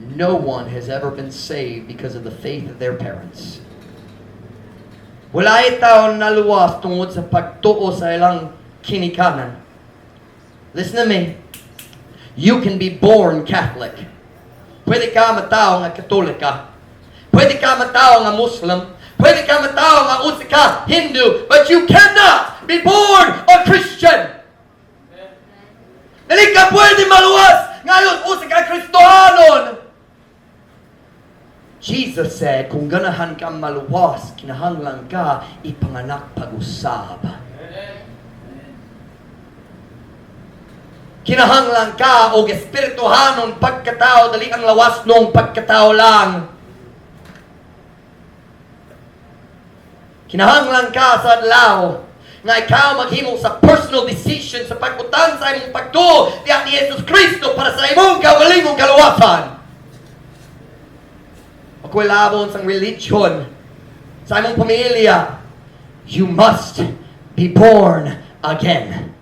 No one has ever been saved because of the faith of their parents. Wala itaw naluwas tungod sa pagtuo sa ilang kinikanan. Listen to me. You can be born Catholic. Pwede ka matao nga Katolika. Pwede ka matao nga Muslim. Pwede ka matao nga usa ka Hindu. But you cannot be born a Christian. Dili ka pwede maluwas ngayon usa ka Kristohanon. Jesus said, kung ganahan ka maluwas, kinahanglan ka ipanganak pag-usab. Kinahanglan ka o espirituhanon pagkatao, dali ang lawas nung pagkatao lang. Kinahanglan ka sa adlaw nga ikaw maghimo sa personal decision sa pagbutan sa imong pagtuo diha ni Jesus Kristo para sa imong kaugalingong kaluwasan. Ako'y labon sa religion sa imong pamilya. You must be born again.